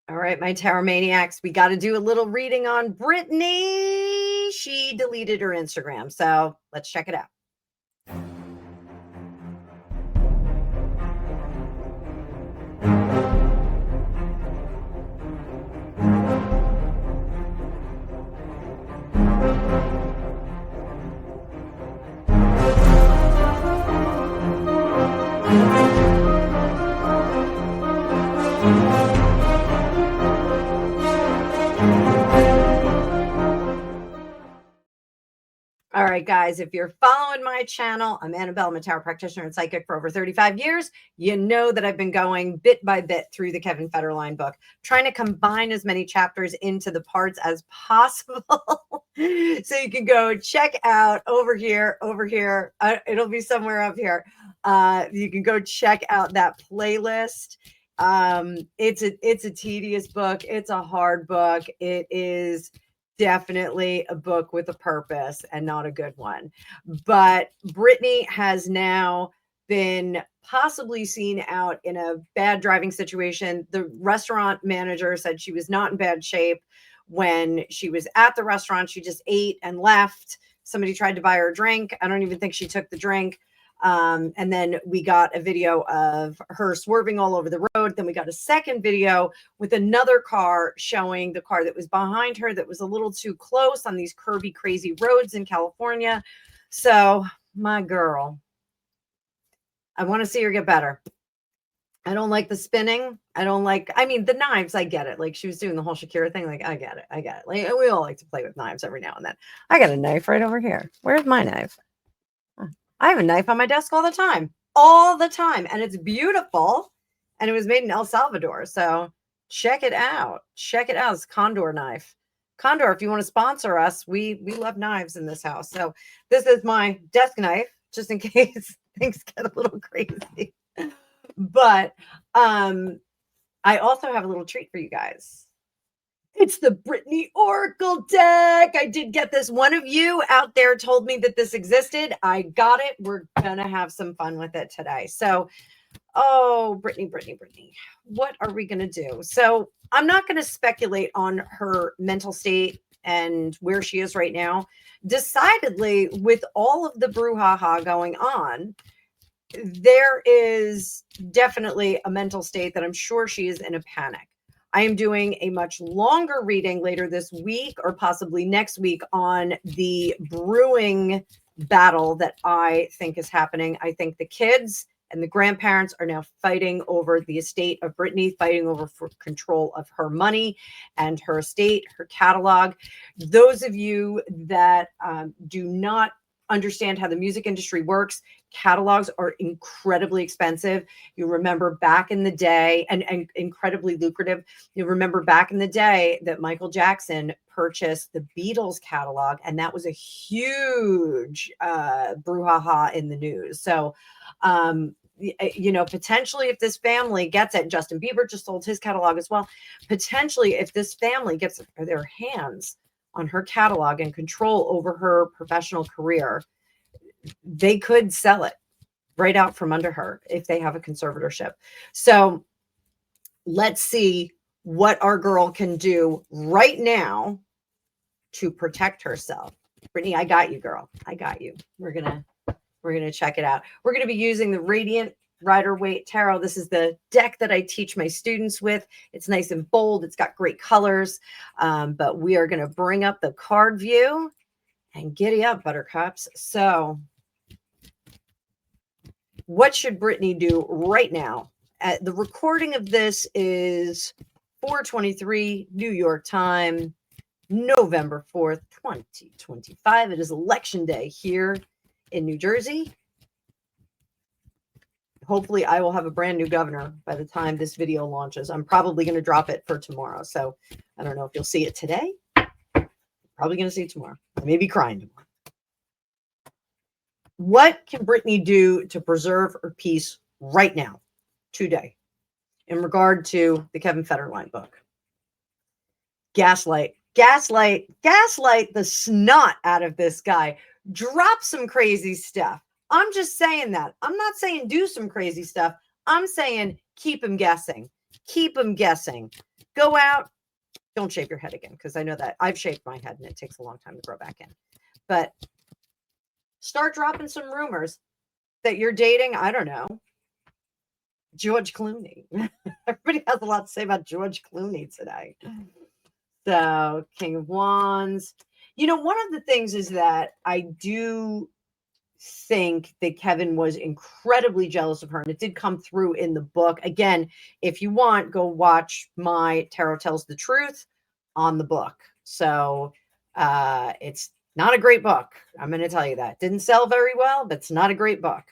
All right, my Tarot Maniacs, we got to do a little reading on Britney. She deleted her Instagram, so let's check it out. All right, guys, if you're following my channel, I'm Annabelle. I'm a tarot practitioner and psychic for over 35 years. You know that I've been going bit by bit through the Kevin Federline book, trying to combine as many chapters into the parts as possible. So you can go check out over here. It'll be somewhere up here. You can go check out that playlist. It's a tedious book. It's a hard book. It is definitely a book with a purpose and not a good one. But Britney has now been possibly seen out in a bad driving situation. The restaurant manager said she was not in bad shape when she was at the restaurant. She just ate and left. Somebody tried to buy her a drink. I don't even think she took the drink. And then we got a video of her swerving all over the road. Then we got a second video with another car showing the car that was behind her that was a little too close on these curvy, crazy roads in California. So, my girl, I want to see her get better. I don't like the spinning. I mean, the knives, I get it. Like she was doing the whole Shakira thing. Like, I get it. Like, we all like to play with knives every now and then. I got a knife right over here. Where's my knife? I have a knife on my desk all the time, and it's beautiful, and it was made in El Salvador. So check it out. It's Condor knife. Condor, if you want to sponsor us, we love knives in this house. So this is my desk knife, just in case things get a little crazy. But I also have a little treat for you guys. It's the Britney Oracle deck. I did get this. One of you out there told me that this existed. I got it. We're going to have some fun with it today. So, Britney, what are we going to do? So I'm not going to speculate on her mental state and where she is right now. Decidedly, with all of the brouhaha going on, there is definitely a mental state that I'm sure she is in a panic. I am doing a much longer reading later this week or possibly next week on the brewing battle that I think is happening. I think the kids and the grandparents are now fighting over the estate of Britney, fighting over for control of her money and her estate, her catalog. Those of you that do not understand how the music industry works, catalogs are incredibly expensive. You remember back in the day, and incredibly lucrative. You remember back in the day that Michael Jackson purchased the Beatles catalog, and that was a huge brouhaha in the news. So, potentially if this family gets it, Justin Bieber just sold his catalog as well. Potentially, if this family gets their hands on her catalog and control over her professional career, they could sell it right out from under her if they have a conservatorship. So let's see what our girl can do right now to protect herself. Britney, I got you, girl. I got you. We're gonna check it out. We're gonna be using the Radiant Rider-Waite Tarot. This is the deck that I teach my students with. It's nice and bold. It's got great colors. But we are going to bring up the card view and giddy up, buttercups. So what should Britney do right now? The recording of this is 4:23 New York time, November 4th, 2025. It is election day here in New Jersey. Hopefully I will have a brand new governor by the time this video launches. I'm probably going to drop it for tomorrow. So I don't know if you'll see it today. Probably going to see it tomorrow. I may be crying tomorrow. What can Britney do to preserve her peace right now, today, in regard to the Kevin Federline book? Gaslight the snot out of this guy. Drop some crazy stuff. I'm just saying that. I'm not saying do some crazy stuff. I'm saying keep him guessing. Keep him guessing. Go out. Don't shave your head again, because I know that I've shaved my head and it takes a long time to grow back in. But start dropping some rumors that you're dating, I don't know, George Clooney. Everybody has a lot to say about George Clooney today. So, King of Wands. One of the things is that I do think that Kevin was incredibly jealous of her, and it did come through in the book. Again, if you want, go watch my Tarot Tells the Truth on the book. So it's not a great book. I'm going to tell you that. Didn't sell very well, but it's not a great book.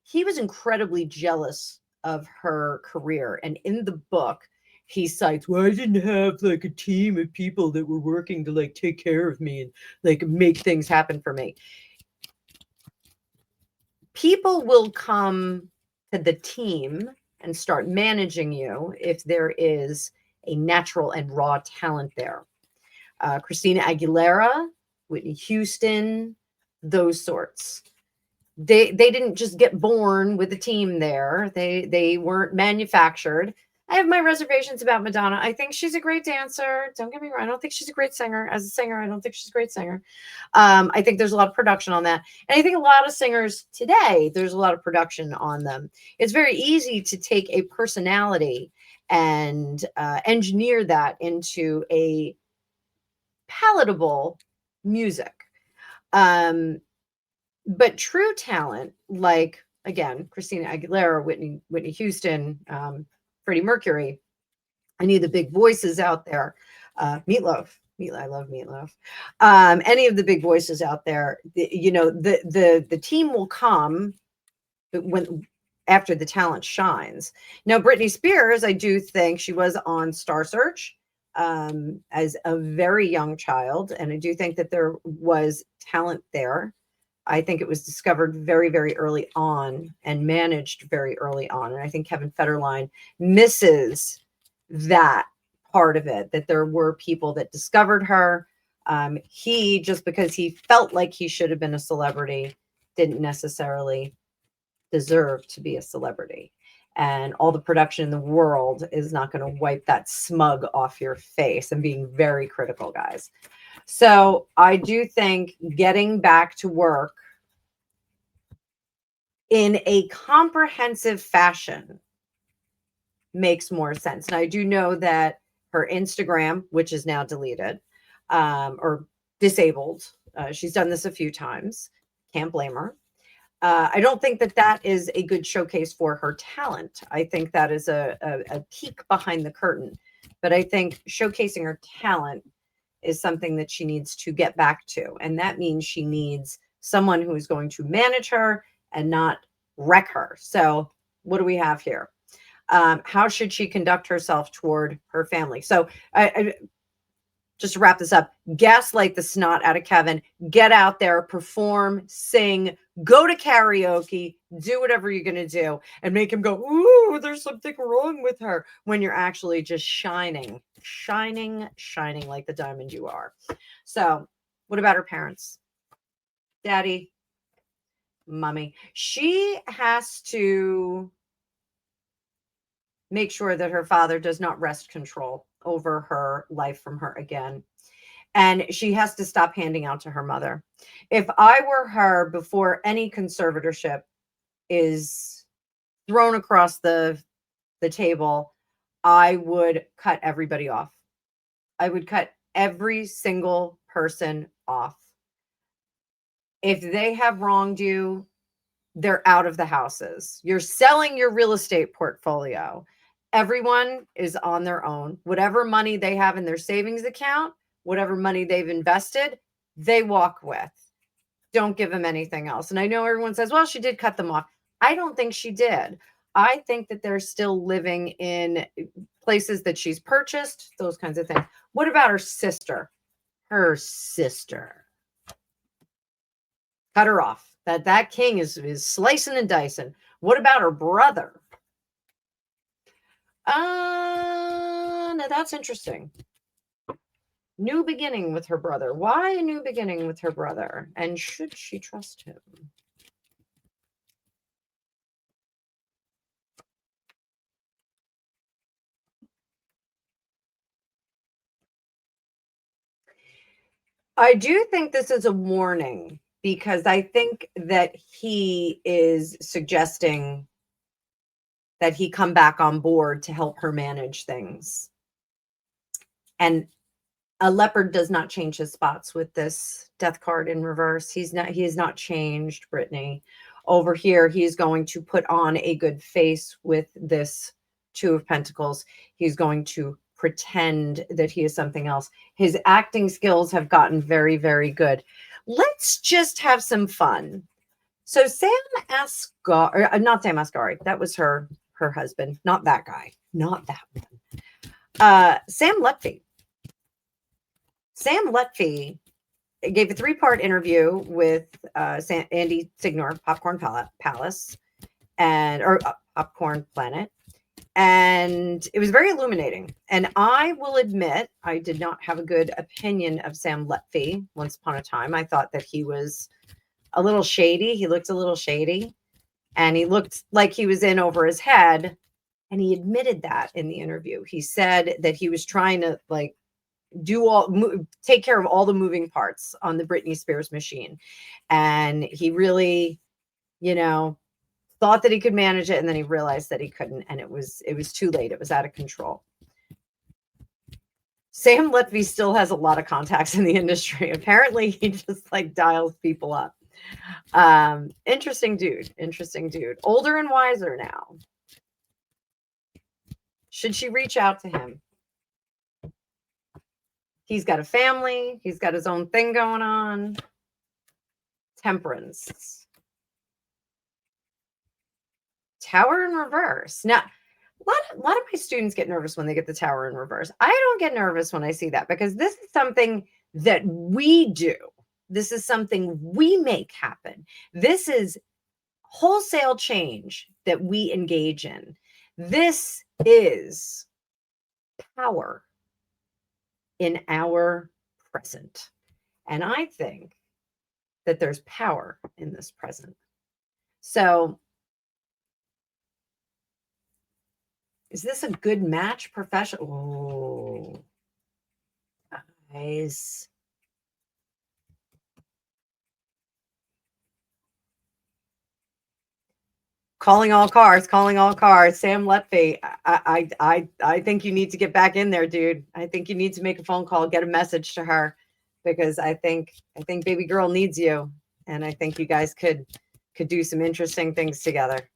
He was incredibly jealous of her career, and in the book he cites, well, I didn't have like a team of people that were working to like take care of me and like make things happen for me. People will come to the team and start managing you if there is a natural and raw talent there. Christina Aguilera, Whitney Houston, those sorts. They didn't just get born with a team there. They weren't manufactured. I have my reservations about Madonna. I think she's a great dancer. Don't get me wrong. I don't think she's a great singer. As a singer, I don't think she's a great singer. I think there's a lot of production on that. And I think a lot of singers today, there's a lot of production on them. It's very easy to take a personality and engineer that into a palatable music. But true talent, like, again, Christina Aguilera, Whitney Houston, Freddie Mercury, any of the big voices out there, Meatloaf, I love Meatloaf. Any of the big voices out there, the team will come when after the talent shines. Now, Britney Spears, I do think she was on Star Search as a very young child, and I do think that there was talent there. I think it was discovered very, very early on and managed very early on. And I think Kevin Federline misses that part of it, that there were people that discovered her. He, just because he felt like he should have been a celebrity, didn't necessarily deserve to be a celebrity. And all the production in the world is not going to wipe that smug off your face. I'm being very critical, guys. So I do think getting back to work in a comprehensive fashion makes more sense. And I do know that her Instagram, which is now deleted or disabled, she's done this a few times. Can't blame her. I don't think that that is a good showcase for her talent. I think that is a peek behind the curtain. But I think showcasing her talent is something that she needs to get back to. And that means she needs someone who is going to manage her and not wreck her. So what do we have here? How should she conduct herself toward her family? So I just to wrap this up, gaslight the snot out of Kevin, get out there, perform, sing, go to karaoke, do whatever you're going to do, and make him go, ooh, there's something wrong with her, when you're actually just shining like the diamond you are. So what about her parents? Daddy, mommy. She has to make sure that her father does not wrest control over her life from her again. And she has to stop handing out to her mother. If I were her, before any conservatorship is thrown across the table, I would cut everybody off. I would cut every single person off. If they have wronged you, they're out of the houses. You're selling your real estate portfolio. Everyone is on their own. Whatever money they have in their savings account, whatever money they've invested, they walk with. Don't give them anything else. And I know everyone says, well, she did cut them off. I don't think she did. I think that they're still living in places that she's purchased, those kinds of things. What about her sister? Her sister. Cut her off. That king is slicing and dicing. What about her brother? Now that's interesting. New beginning with her brother. Why a new beginning with her brother? And should she trust him? I do think this is a warning because I think that he is suggesting that he come back on board to help her manage things. And a leopard does not change his spots with this death card in reverse. He has not changed, Brittany. Over here, he's going to put on a good face with this Two of Pentacles. He's going to pretend that he is something else. His acting skills have gotten very, very good. Let's just have some fun. So Sam Asghari, not Sam Asghari, that was her husband, not that guy, not that one. Sam Lutfi. Sam Lutfi gave a 3-part interview with Andy Signor, Popcorn Palace, or Popcorn Planet, and it was very illuminating. And I will admit, I did not have a good opinion of Sam Lutfi once upon a time. I thought that he was a little shady. He looked a little shady, and he looked like he was in over his head. And he admitted that in the interview. He said that he was trying to take care of all the moving parts on the Britney Spears machine. And he really, thought that he could manage it. And then he realized that he couldn't. And it was too late. It was out of control. Sam Lutfi still has a lot of contacts in the industry. Apparently he just dials people up. Interesting dude. Older and wiser now. Should she reach out to him? He's got a family. He's got his own thing going on. Temperance. Tower in reverse. Now, a lot of my students get nervous when they get the Tower in reverse. I don't get nervous when I see that because this is something that we do. This is something we make happen. This is wholesale change that we engage in. This is power in our present. And I think that there's power in this present. So is this a good match? Professional? Oh, guys. Calling all cars. Sam Lutfi. I think you need to get back in there, dude. I think you need to make a phone call, get a message to her, because I think baby girl needs you, and I think you guys could do some interesting things together.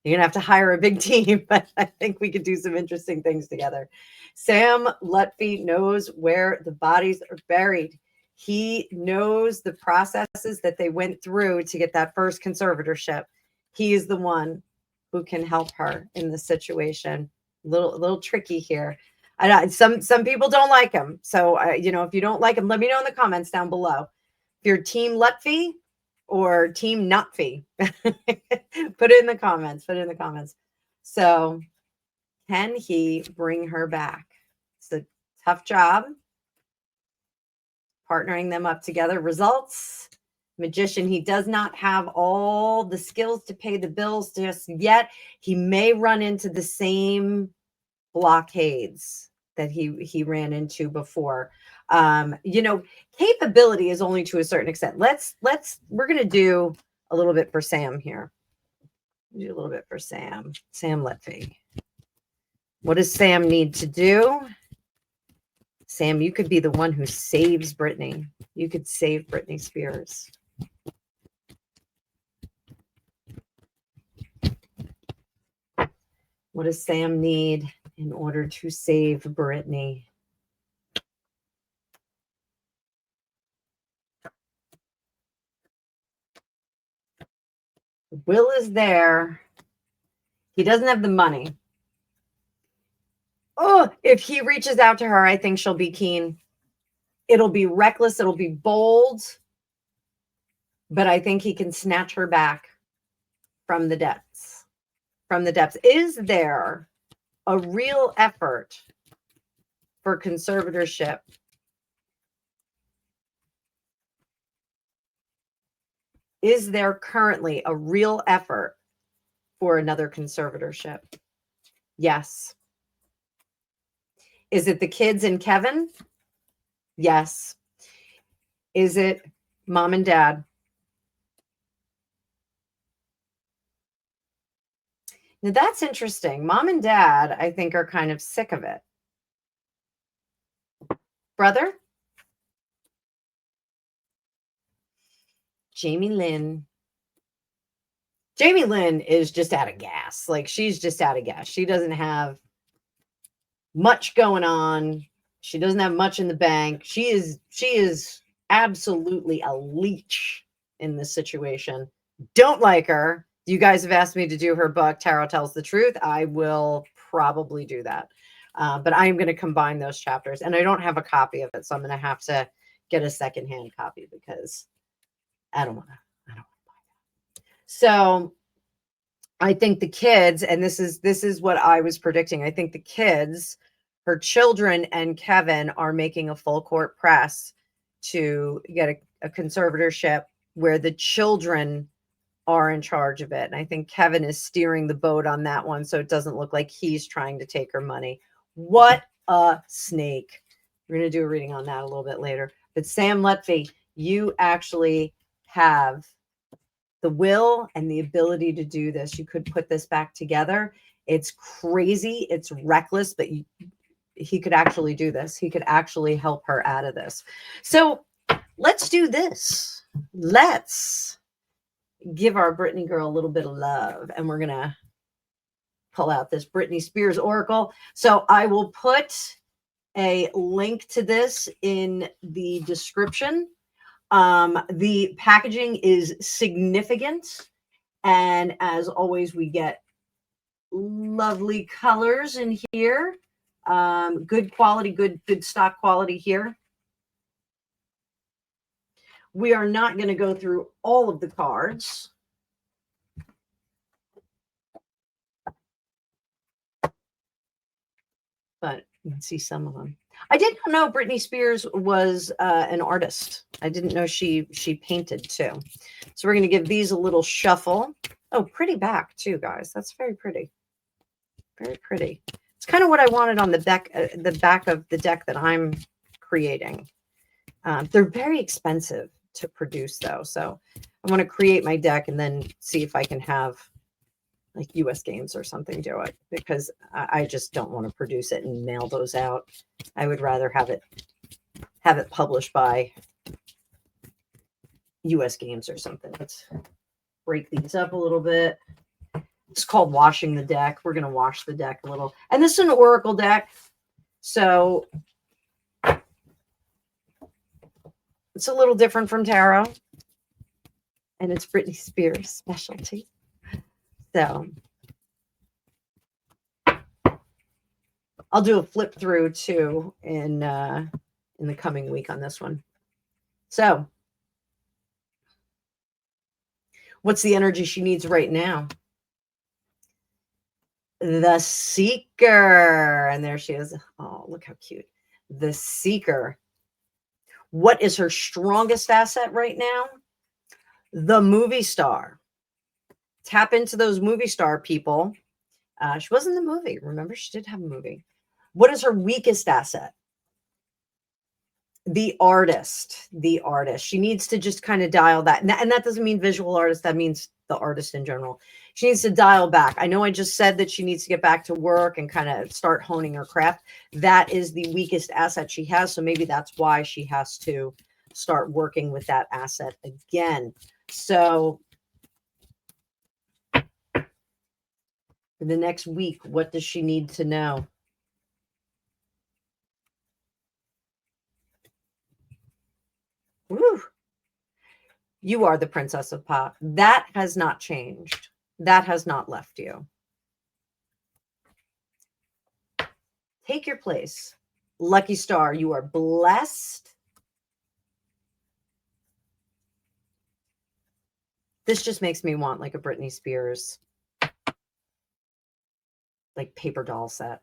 You're gonna have to hire a big team, but I think we could do some interesting things together. Sam Lutfi knows where the bodies are buried. He knows the processes that they went through to get that first conservatorship. He is the one who can help her in this situation. A little tricky here. I know some people don't like him. So, if you don't like him, let me know in the comments down below. If you're team Lutfi or team Nutfi, put it in the comments. So can he bring her back? It's a tough job. Partnering them up together. Results. Magician, he does not have all the skills to pay the bills just yet. He may run into the same blockades that he ran into before. Capability is only to a certain extent. We're going to do a little bit for Sam here. Do a little bit for Sam Lutfi. What does Sam need to do? Sam, you could be the one who saves Britney. You could save Britney Spears. What does Sam need in order to save Britney? Will is there. He doesn't have the money. Oh, if he reaches out to her, I think she'll be keen. It'll be reckless. It'll be bold. But I think he can snatch her back from the depths. Is there a real effort for conservatorship? Is there currently a real effort for another conservatorship? Yes. Is it the kids and Kevin? Yes. Is it mom and dad? Now that's interesting. Mom and dad, I think, are kind of sick of it. Brother? Jamie Lynn. Jamie Lynn is just out of gas. Like, she's just out of gas. She doesn't have much going on. She doesn't have much in the bank. She is absolutely a leech in this situation. Don't like her. You guys have asked me to do her book, Tarot Tells the Truth. I will probably do that. But I'm going to combine those chapters. And I don't have a copy of it, so I'm going to have to get a secondhand copy because I don't want to buy that. So I think the kids, and this is what I was predicting. I think the kids, her children and Kevin, are making a full court press to get a conservatorship where the children are in charge of it. And I think Kevin is steering the boat on that one, so it doesn't look like he's trying to take her money. What a snake. We're going to do a reading on that a little bit later. But Sam Lutfi, you actually have the will and the ability to do this. You could put this back together. It's crazy. It's reckless, but he could actually do this. He could actually help her out of this. So let's do this. Let's give our Britney girl a little bit of love. And we're going to pull out this Britney Spears Oracle. So I will put a link to this in the description. The packaging is significant. And as always, we get lovely colors in here. Good quality, good stock quality here. We are not going to go through all of the cards. But you can see some of them. I did not know Britney Spears was an artist. I didn't know she painted too. So we're going to give these a little shuffle. Oh, pretty back too, guys. That's very pretty. Very pretty. It's kind of what I wanted on the back of the deck that I'm creating. They're very expensive to produce though. So I want to create my deck and then see if I can have like US Games or something do it, because I just don't want to produce it and mail those out. I would rather have it published by US Games or something. Let's break these up a little bit. It's called washing the deck. We're going to wash the deck a little. And this is an Oracle deck. So it's a little different from tarot. And it's Britney Spears' specialty. So I'll do a flip through too in the coming week on this one. So what's the energy she needs right now? The Seeker. And there she is. Oh, look how cute. The Seeker. What is her strongest asset right now? The movie star. Tap into those movie star people. She was in the movie. Remember, she did have a movie. What is her weakest asset? The artist. The artist. She needs to just kind of dial that. And that doesn't mean visual artist. That means the artist in general. She needs to dial back. I know I just said that she needs to get back to work and kind of start honing her craft. That is the weakest asset she has. So maybe that's why she has to start working with that asset again. So for the next week, what does she need to know? Woo. You are the Princess of Pop. That has not changed. That has not left you. Take your place. Lucky star, you are blessed. This just makes me want like a Britney Spears, like paper doll set.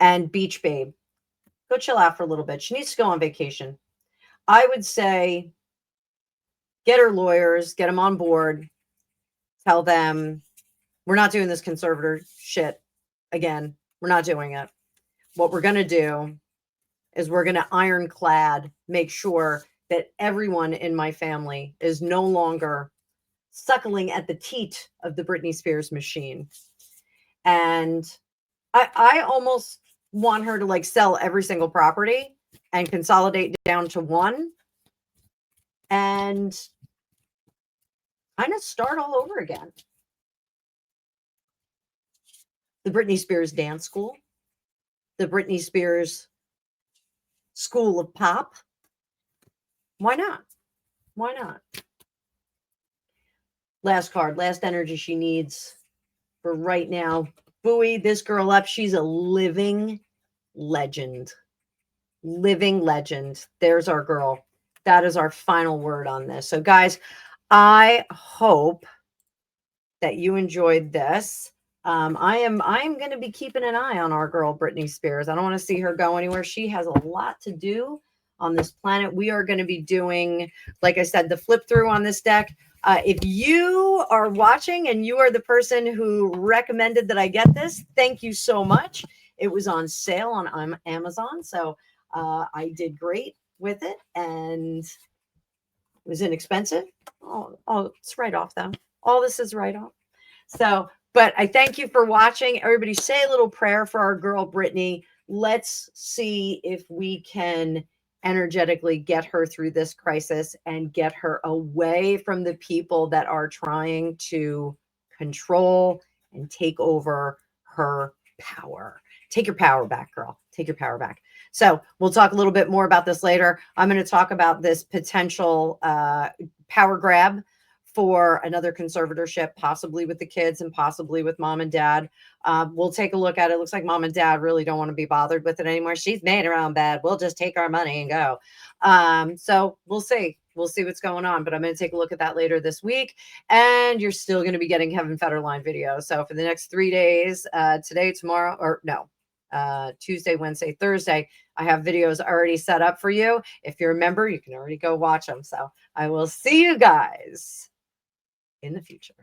And Beach Babe, go chill out for a little bit. She needs to go on vacation. I would say get her lawyers, get them on board, tell them we're not doing this conservator shit again. We're not doing it. What we're going to do is we're going to ironclad make sure that everyone in my family is no longer suckling at the teat of the Britney Spears machine. And I almost want her to like sell every single property and consolidate down to one and kind of start all over again. The Britney Spears dance school, the Britney Spears school of pop. Why not? Why not? Last card, last energy she needs for right now. Buoy this girl up. She's a living legend. Living legend. There's our girl. That is our final word on this. So guys, I hope that you enjoyed this. I am going to be keeping an eye on our girl, Britney Spears. I don't want to see her go anywhere. She has a lot to do on this planet. We are going to be doing, like I said, the flip through on this deck. If you are watching and you are the person who recommended that I get this, thank you so much. It was on sale on Amazon. So I did great with it and it was inexpensive. Oh, it's right off though. All this is right off. So, but I thank you for watching. Everybody say a little prayer for our girl, Britney. Let's see if we can energetically get her through this crisis and get her away from the people that are trying to control and take over her power. Take your power back, girl. Take your power back. So we'll talk a little bit more about this later. I'm going to talk about this potential power grab for another conservatorship, possibly with the kids and possibly with mom and dad. We'll take a look at it. It looks like mom and dad really don't want to be bothered with it anymore. She's made her own bed. We'll just take our money and go. So we'll see. We'll see what's going on. But I'm going to take a look at that later this week. And you're still going to be getting Kevin Federline videos. So for the next 3 days, today, tomorrow, or no, Tuesday, Wednesday, Thursday, I have videos already set up for you. If you're a member, you can already go watch them. So I will see you guys in the future.